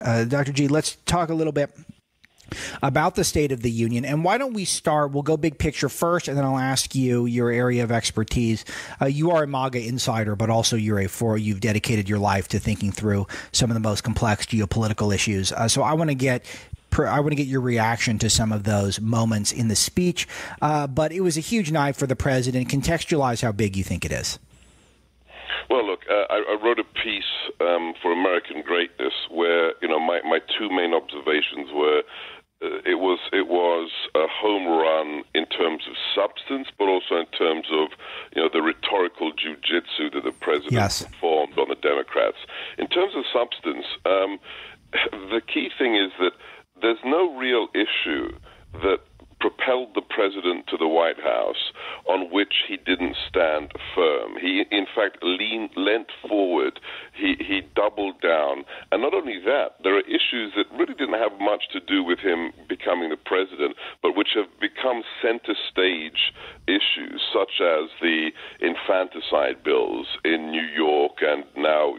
Dr. G, let's talk a little bit about the State of the Union. And why don't we start? We'll go big picture first, and then I'll ask you your area of expertise. You are a MAGA insider, but also you've dedicated your life to thinking through some of the most complex geopolitical issues. So I want to get your reaction to some of those moments in the speech. But it was a huge night for the president. Contextualize how big you think it is. Well, look, I wrote a piece for American Greatness where, my two main observations were it was a home run in terms of substance, but also in terms of, the rhetorical jujitsu that the president performed on the Democrats. In terms of substance, the key thing is that there's no real issue that propelled the president to the White House on which he didn't stand firm. He, in fact, leant forward. He doubled down. And not only that, there are issues that really didn't have much to do with him becoming the president, but which have become center stage issues, such as the infanticide bills in New York and now,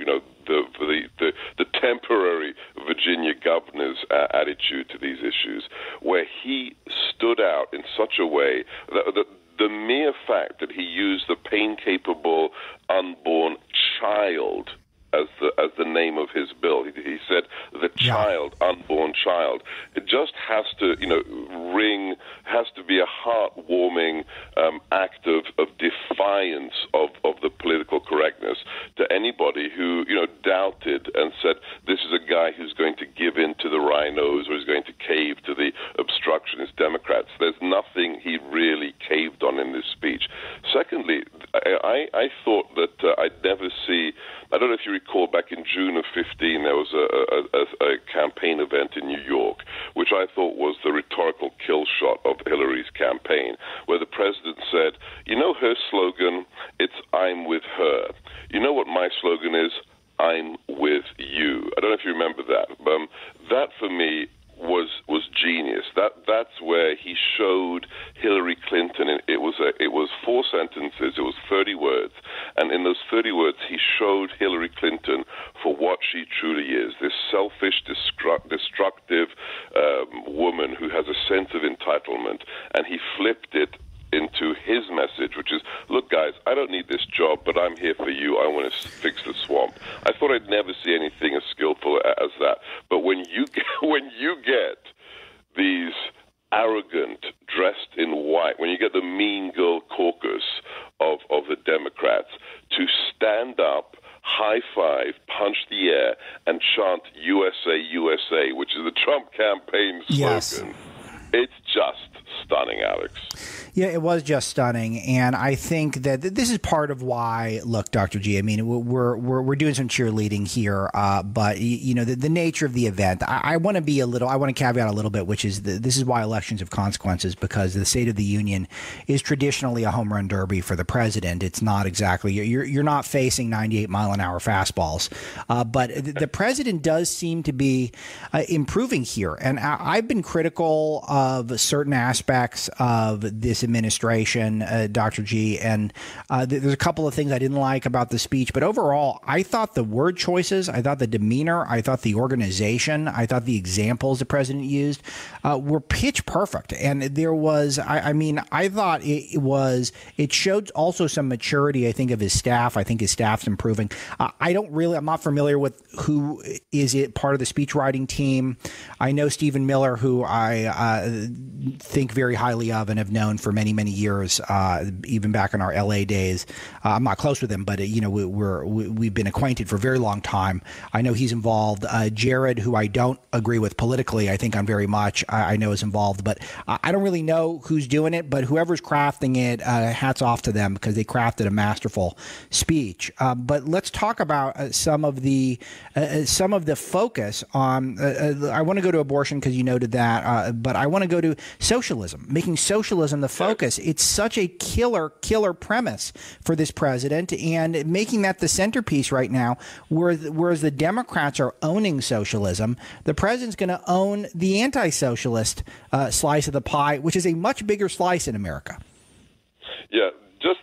the temporary Virginia governor's attitude to these issues, where he stood out in such a way that the mere fact that he used the pain-capable unborn child as the name of his bill. He said the child, unborn child. It just has to, has to be a heartwarming act of defiance of the political correctness to anybody who, doubted and said this is a guy who's going to give in to the rhinos or is going to cave to the obstructionist Democrats. There's nothing he really caved on in this speech. Secondly, I thought that I'd never see. I don't know if you recall, back in June of 15, there was a campaign event in New York, which I thought was the rhetorical kill shot of Hillary's campaign, where the president said, her slogan, it's "I'm with her." You know what my slogan is? I'm with you. I don't know if you remember that. That, for me, was genius. That's where he showed Hillary Clinton. And it was 4 sentences. It was 30 words, and in those 30 words, he showed Hillary Clinton for what she truly is: this selfish, destructive woman who has a sense of entitlement. And he flipped it into his message, which is, look, guys, I don't need this job, but I'm here for you. I want to fix the swamp. I thought I'd never see anything as skillful as that. But when you get these arrogant, dressed in white, when you get the mean girl caucus of the Democrats to stand up, high-five, punch the air, and chant USA, USA, which is the Trump campaign slogan, it's just stunning, Alex. Yeah, it was just stunning, and I think that this is part of why. Look, Dr. G, I mean, we're doing some cheerleading here, but the nature of the event. I want to caveat a little bit, which is this is why elections have consequences, because the State of the Union is traditionally a home run derby for the president. It's not exactly you're not facing 98-mile-an-hour fastballs, but the president does seem to be improving here, and I've been critical of certain aspects of this administration, Dr. G, and there's a couple of things I didn't like about the speech, but overall, I thought the word choices, I thought the demeanor, I thought the organization, I thought the examples the president used were pitch perfect, and there was, I thought it showed also some maturity, I think, of his staff. I think his staff's improving. I'm not familiar with who is it part of the speech writing team. I know Stephen Miller, who I think very highly of and have known for many, many years, even back in our LA days. I'm not close with him, but we've been acquainted for a very long time. I know he's involved. Jared, who I don't agree with politically, I think on very much, I know is involved, but I don't really know who's doing it. But whoever's crafting it, hats off to them, because they crafted a masterful speech. But let's talk about some of the focus on. I want to go to abortion because you noted that, but I want to go to socialism, making socialism the focus. It's such a killer premise for this president, and making that the centerpiece right now, whereas the Democrats are owning socialism, the president's going to own the anti-socialist slice of the pie, which is a much bigger slice in America. Yeah, just,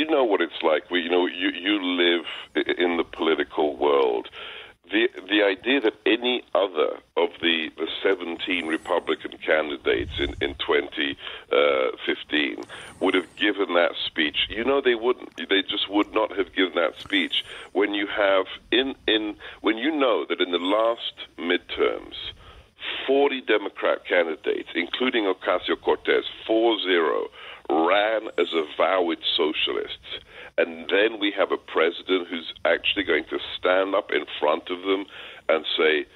what it's like. You live in the political world. the idea that any other of the 17 Republican candidates in 2015 would have given that speech, they wouldn't. They just would not have given that speech. When you have when you know that in the last midterms, 40 Democrat candidates, including Ocasio-Cortez, 4-0, ran as avowed socialists. And then we have a president who's actually going to stand up in front of them and say,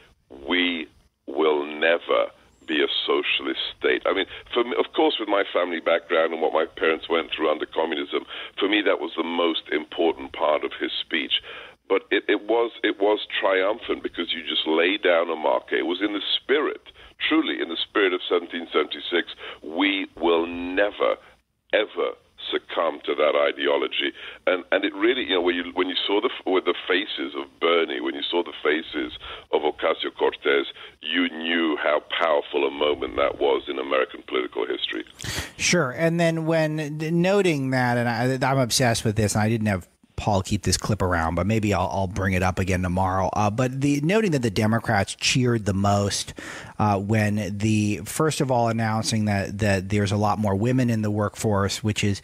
we will never be a socialist state. I mean, for me, of course, with my family background and what my parents went through under communism, for me that was the most important part of his speech. But it was triumphant because you just lay down a marker. It was in the spirit, truly in the spirit of 1776. We will never, ever succumb to that ideology, and it really, when you saw the faces of Bernie, when you saw the faces of Ocasio-Cortez, you knew how powerful a moment that was in American political history. Sure, and then when noting that, and I'm obsessed with this, and I didn't have Paul keep this clip around, but maybe I'll bring it up again tomorrow. But noting that the Democrats cheered the most when first of all announcing that there's a lot more women in the workforce, which is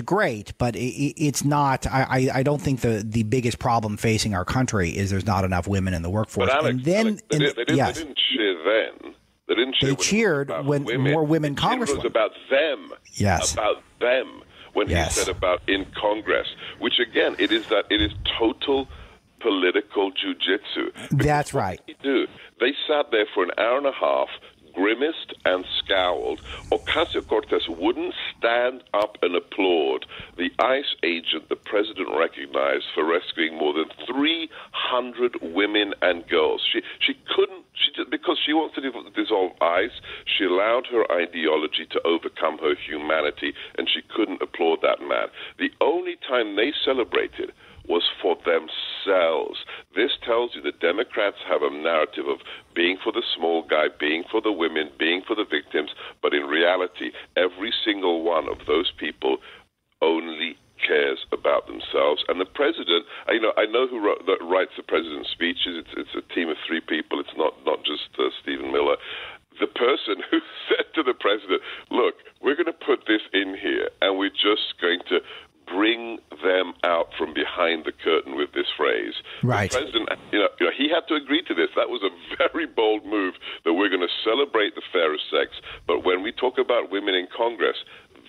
great, but it's not. I don't think the biggest problem facing our country is there's not enough women in the workforce. But Alex, and then they didn't cheer then. They cheered when more women congressmen. It was about them. Yes. About them. When he said about in Congress, which again, it is total political jujitsu. That's right. They sat there for an hour and a half, grimaced and scowled. Ocasio-Cortez wouldn't stand up and applaud the ICE agent the president recognized for rescuing more than 300 women and girls. She couldn't. Because she wants to dissolve ICE, she allowed her ideology to overcome her humanity, and she couldn't applaud that man. The only time they celebrated was for themselves. This tells you the Democrats have a narrative of being for the small guy, being for the women, being for the victims, but in reality, every single one of those people only cares about themselves. And the president, I know who writes the president's speeches. It's a team of 3 people. It's not just Stephen Miller. The person who said to the president, look, we're going to put this in here, and we're just going to bring them out from behind the curtain with this phrase. Right. The president, he had to agree to this. That was a very bold move, that we're going to celebrate the fairest sex, but when we talk about women in Congress,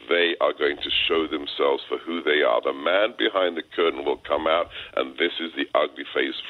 they are going to show themselves for who they are. The man behind the curtain will come out, and this is the ugly face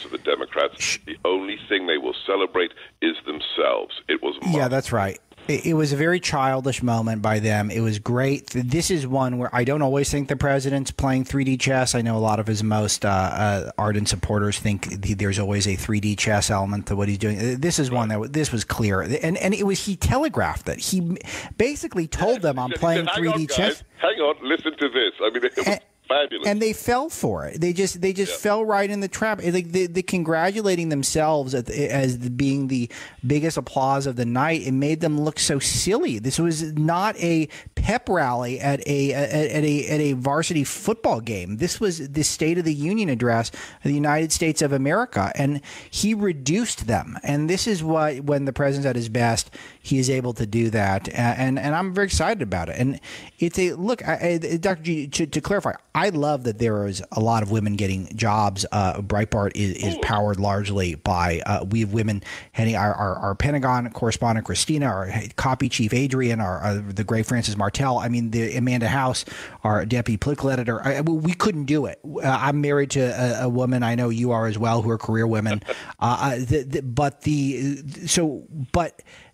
of the Democrats. The only thing they will celebrate is themselves. It was marvelous. Yeah, that's right. It was a very childish moment by them. It was great. This is one where I don't always think the president's playing 3D chess. I know a lot of his most ardent supporters think there's always a 3D chess element to what he's doing. This is one this was clear, and he telegraphed that. He basically told them, "I'm playing 3D chess." Hang on, listen to this. I mean, it was fabulous. And they fell for it. They just fell right in the trap. Like the congratulating themselves as being the biggest applause of the night. It made them look so silly. This was not a pep rally at a varsity football game. This was the State of the Union address of the United States of America, and he reduced them. And this is what, when the president's at his best, he is able to do that. And I'm very excited about it. And it's a look, Dr. G, to clarify, I love that there is a lot of women getting jobs. Breitbart is powered largely by we have women heading our Pentagon correspondent Christina, our copy chief Adrian, the great Francis Martell. I mean, the Amanda House, our deputy political editor. We couldn't do it. I'm married to a woman, I know you are as well, who are career women. But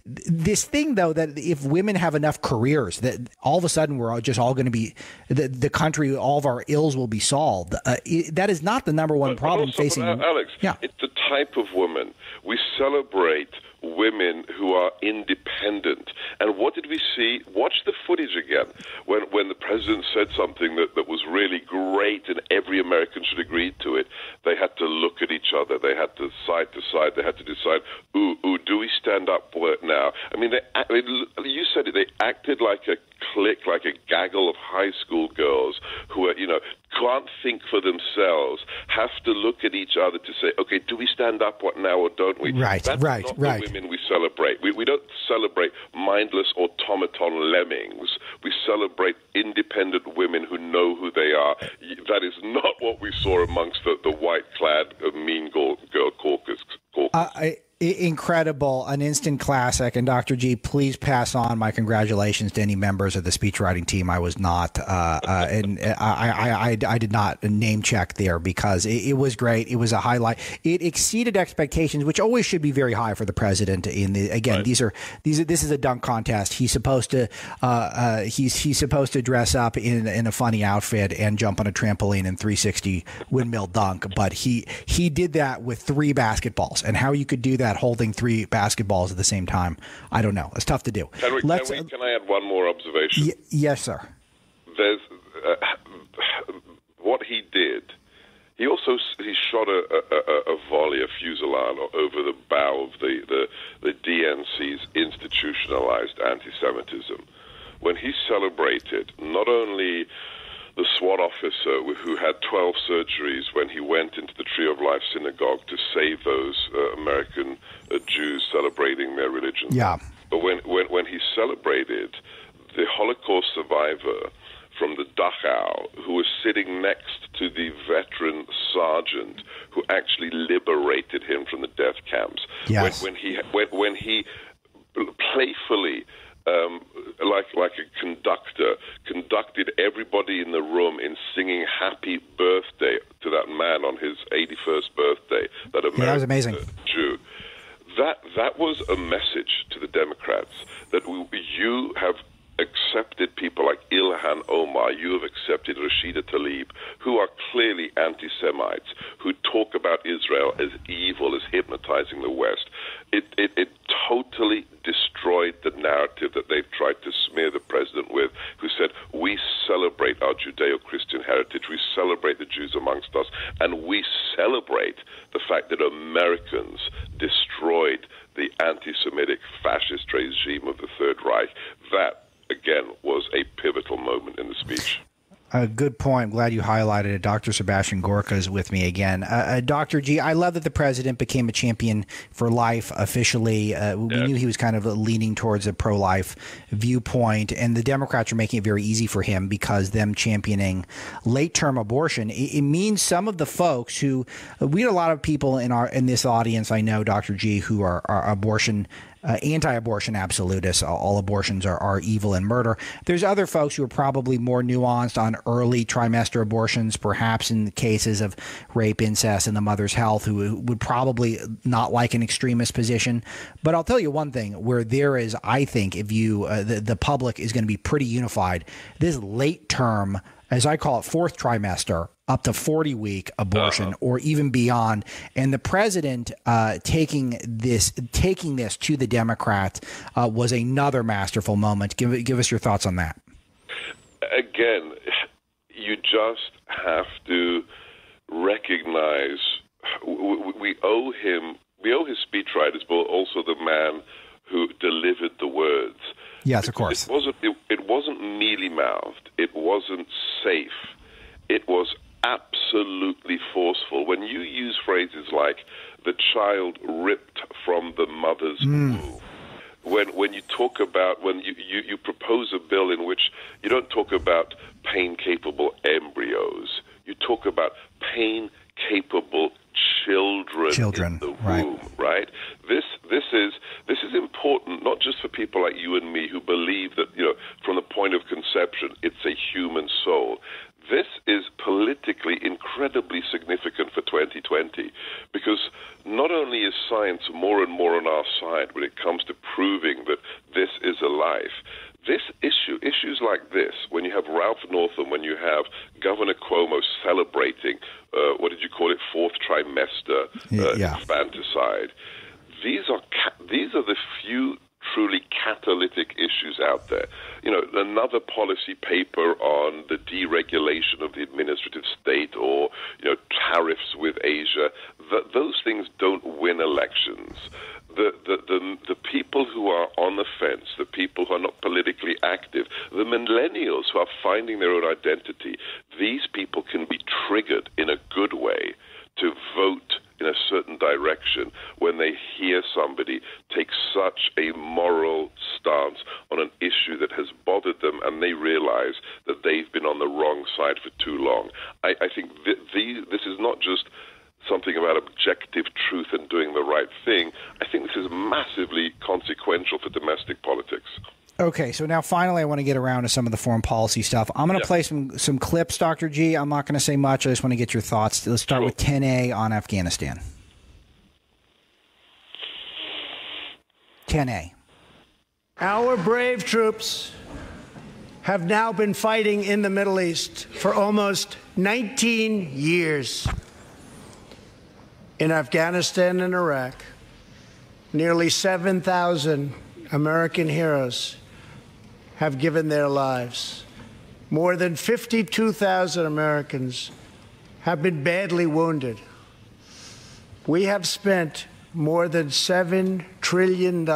this thing, though, that if women have enough careers, that all of a sudden we're just all going to be the country, all of our ills will be solved. That is not the number one problem also, facing. Alex, yeah. It's the type of woman. We celebrate women who are independent. And what did we see? Watch the footage again. When the president said something that was really great and every American should agree to it, they had to look at each other. They had to side. They had to decide, do we stand up for it now. I mean, you said it. They acted like a clique, like a gaggle of high school girls who are, can't think for themselves, have to look at each other to say, okay, do we stand up now or don't we? Right, That's right, not right. the women we celebrate. We don't celebrate mindless automaton lemmings. We celebrate independent women who know who they are. That is not what we saw amongst the white-clad mean girl caucus. Incredible, an instant classic. And Dr. G, please pass on my congratulations to any members of the speechwriting team. I was not, and I did not name check there because it was great. It was a highlight. It exceeded expectations, which always should be very high for the president. Right. This is a dunk contest. He's supposed to he's supposed to dress up in a funny outfit and jump on a trampoline and 360 windmill dunk. But he did that with 3 basketballs, and how you could do that holding 3 basketballs at the same time, I don't know. It's tough to do. Can I add one more observation? Yes, sir. There's what he did. He shot a volley, a fusillade over the bow of the DNC's institutionalized anti-Semitism when he celebrated not only the SWAT officer who had 12 surgeries when he went into the Tree of Life synagogue to save those American Jews celebrating their religion. Yeah. But when he celebrated the Holocaust survivor from the Dachau who was sitting next to the veteran sergeant who actually liberated him from the death camps. Yes. When he playfully like a conductor, conducted everybody in the room in singing happy birthday to that man on his 81st birthday, that American that was amazing. Jew. That was a message to the Democrats that you have accepted people like Ilhan Omar, you have accepted Rashida Tlaib, who are clearly anti-Semites, who talk about Israel as evil, as hypnotizing the West. It totally destroyed the narrative that they've tried to smear the president with, who said, we celebrate our Judeo-Christian heritage, we celebrate the Jews amongst us, and we celebrate the fact that Americans destroyed the anti-Semitic fascist regime of the Third Reich. That, again, was a pivotal moment in the speech. A good point. I'm glad you highlighted it. Dr. Sebastian Gorka is with me again. Dr. G, I love that the president became a champion for life officially. We knew he was kind of leaning towards a pro-life viewpoint, and the Democrats are making it very easy for him because them championing late-term abortion, it means some of the folks who we had a lot of people in this audience, I know, Dr. G, who are abortion anti-abortion absolutists. All abortions are evil and murder. There's other folks who are probably more nuanced on early trimester abortions, perhaps in the cases of rape, incest, and the mother's health, who would probably not like an extremist position. But I'll tell you one thing, where there is, I think, if you the public is going to be pretty unified, this late term, as I call it, 4th trimester, up to 40-week abortion or even beyond. And the president taking this to the Democrats was another masterful moment. Give us your thoughts on that. Again, you just have to recognize we owe his speechwriters, but also the man who delivered the words. Yes, of course. It wasn't mealy-mouthed. It wasn't safe. It was absolutely forceful. When you use phrases like the child ripped from the mother's womb, when you talk about, when you propose a bill in which you don't talk about pain-capable embryos, you talk about pain-capable children in the womb, right? This is important, not just for people like you and me who believe that, from the point of conception, it's a human soul. This is politically incredibly significant for 2020 because not only is science more and more on our side when it comes to proving that this is a life, issues like this, when you have Ralph Northam, when you have Governor Cuomo celebrating, what did you call it, 4th trimester infanticide, these are the few truly catalytic issues out there. Another policy paper on the deregulation of the administrative state or, tariffs with Asia, those things don't win elections. the people who are on the fence, the people who are not politically active, the millennials who are finding their own identity, these people can be triggered in a good way to vote in a certain direction when they hear somebody take such a moral stance on an issue that has bothered them and they realize that they've been on the wrong side for too long. I think this is not just something about objective truth and doing the right thing. I think this is massively consequential for domestic politics. Okay, so now finally I want to get around to some of the foreign policy stuff. I'm going to play some clips, Dr. G. I'm not going to say much. I just want to get your thoughts. Let's start with 10A on Afghanistan. 10A. Our brave troops have now been fighting in the Middle East for almost 19 years. In Afghanistan and Iraq, nearly 7,000 American heroes have given their lives. More than 52,000 Americans have been badly wounded. We have spent more than $7 trillion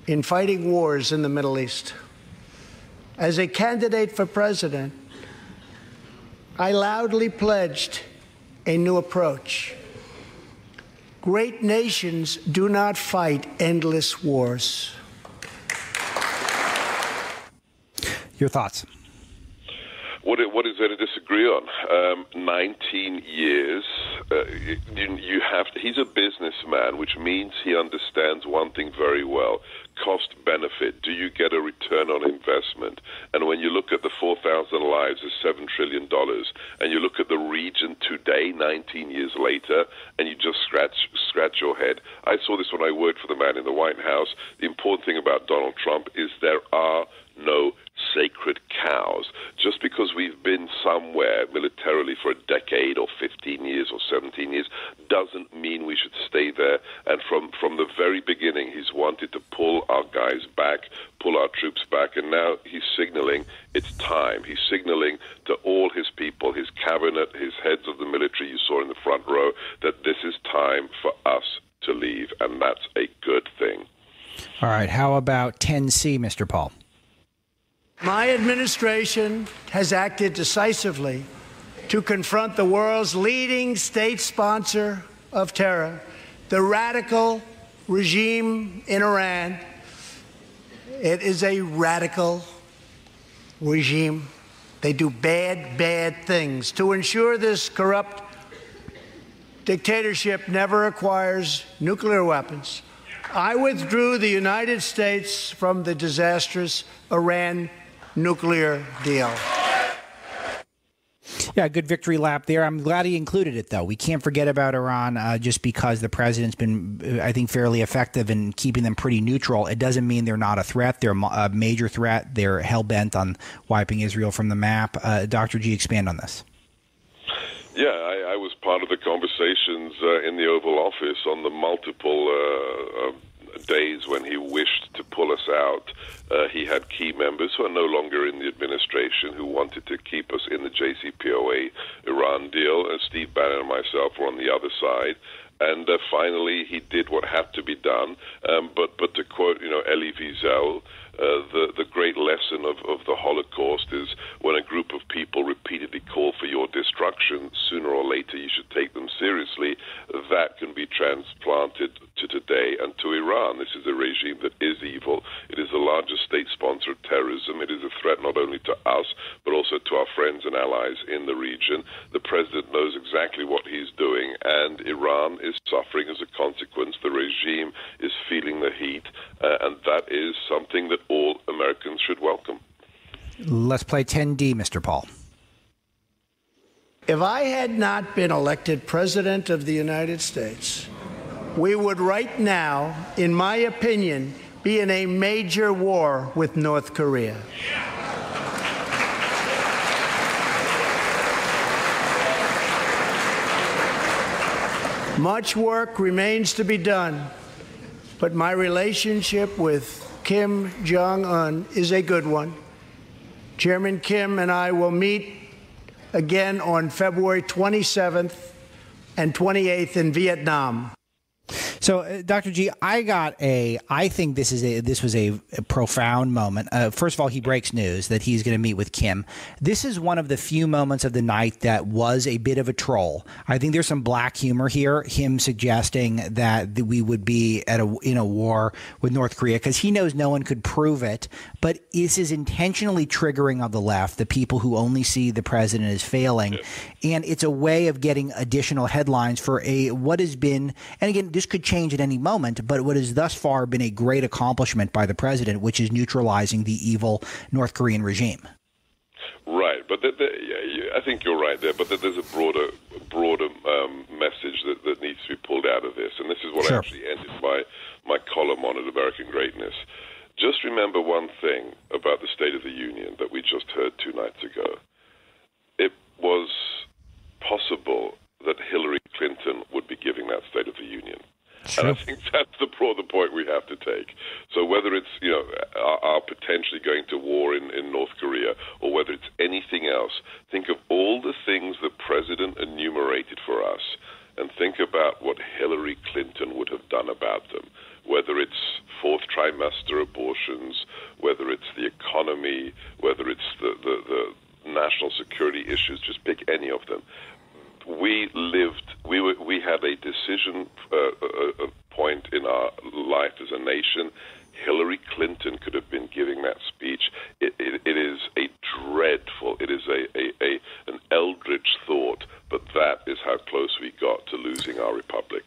in fighting wars in the Middle East. As a candidate for president, I loudly pledged a new approach. Great nations do not fight endless wars. Your thoughts? What is there to disagree on? 19 years. He's a businessman, which means he understands one thing very well: cost benefit. Do you get a return on investment? And when you look at the 4,000 lives of $7 trillion, and you look at the region today, 19 years later, and you just scratch your head. I saw this when I worked for the man in the White House. The important thing about Donald Trump is there are no sacred cows. Just because we've been somewhere militarily for a decade or 15 years or 17 years doesn't mean we should stay there. And from the very beginning, he's wanted to pull our guys back, pull our troops back, and now he's signaling it's time. He's signaling to all his people, his cabinet, his heads of the military you saw in the front row, that this is time for us to leave, and that's a good thing. All right, how about 10C, Mr. Paul? My administration has acted decisively to confront the world's leading state sponsor of terror, the radical regime in Iran. It is a radical regime. They do bad, bad things. To ensure this corrupt dictatorship never acquires nuclear weapons, I withdrew the United States from the disastrous Iran nuclear deal. Yeah, good victory lap there. I'm glad he included it, though. We can't forget about Iran just because the president's been, I think, fairly effective in keeping them pretty neutral. It doesn't mean they're not a threat. They're a major threat. They're hell-bent on wiping Israel from the map. Dr. G, expand on this. Yeah, I was part of the conversations in the Oval Office on the multiple days when he wished to pull us out. He had key members who are no longer in the administration who wanted to keep us in the JCPOA Iran deal. Steve Bannon and myself were on the other side. And finally, he did what had to be done. But to quote, Elie Wiesel, the great lesson of the Holocaust is when a group of people repeatedly call for your destruction, sooner or later you should take them seriously. That can be transplanted to today and to Iran. This is a regime that is evil. It is the largest state sponsor of terrorism. It is a threat not only to us, but also to our friends and allies in the region. The president knows exactly what he's doing, and Iran is suffering as a consequence. The regime is feeling the heat, and that is something that all Americans should welcome. Let's play 10D, Mr. Paul. If I had not been elected President of the United States, we would right now, in my opinion, be in a major war with North Korea. Much work remains to be done, but my relationship with Kim Jong-un is a good one. Chairman Kim and I will meet again on February 27th and 28th in Vietnam. So, Dr. G, I think this was a profound moment. First of all, he breaks news that he's going to meet with Kim. This is one of the few moments of the night that was a bit of a troll. I think there's some black humor here, him suggesting that we would be in a war with North Korea, because he knows no one could prove it. But this is intentionally triggering of the left, the people who only see the president as failing. Yeah. And it's a way of getting additional headlines for what has been, and again, this could change at any moment, but what has thus far been a great accomplishment by the president, which is neutralizing the evil North Korean regime. Right, but I think you're right there, but there's a broader message that needs to be pulled out of this, and this is what I actually ended my column on at American Greatness. Just remember one thing about the State of the Union that we just heard 2 nights ago. It was possible that Hillary Clinton would be giving that State of the Union. Sure. And I think that's the broader point we have to take. So whether it's, our potentially going to war in North Korea, or whether it's anything else, think of all the things the president enumerated for us, and think about what Hillary Clinton would have done about them. Whether it's fourth trimester abortions, whether it's the economy, whether it's the national security issues, just pick any of them. We had a decision point in our life as a nation. Hillary Clinton could have been giving that speech. It is a dreadful, it is an eldritch thought, but that is how close we got to losing our republic.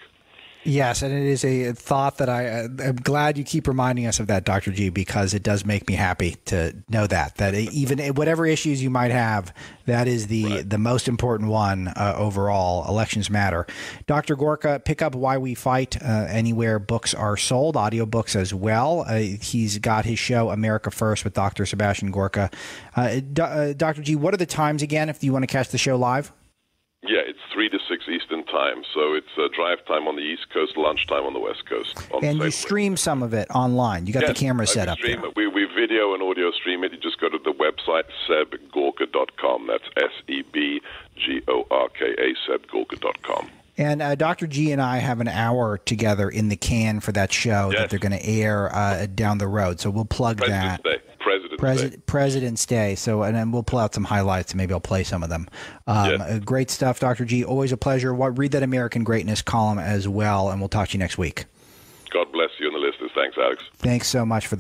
Yes, and it is a thought that I'm glad you keep reminding us of that, Dr. G, because it does make me happy to know that even whatever issues you might have, that is the most important one overall. Elections matter. Dr. Gorka, pick up Why We Fight anywhere books are sold, audiobooks as well. He's got his show America First with Dr. Sebastian Gorka. Dr. G, what are the times again if you want to catch the show live? Yeah, it's 3 to 6 Eastern time, so it's drive time on the East Coast, lunchtime on the West Coast. And you stream some of it online. You got the camera set up there. We video and audio stream it. You just go to the website, sebgorka.com. That's SEBGORKA, sebgorka.com. And Dr. G and I have an hour together in the can for that show that they're going to air down the road, so we'll plug that. President's Day. So, and then we'll pull out some highlights, and maybe I'll play some of them. Great stuff, Dr. G. Always a pleasure. Read that American Greatness column as well, and we'll talk to you next week. God bless you and the listeners. Thanks, Alex. Thanks so much for the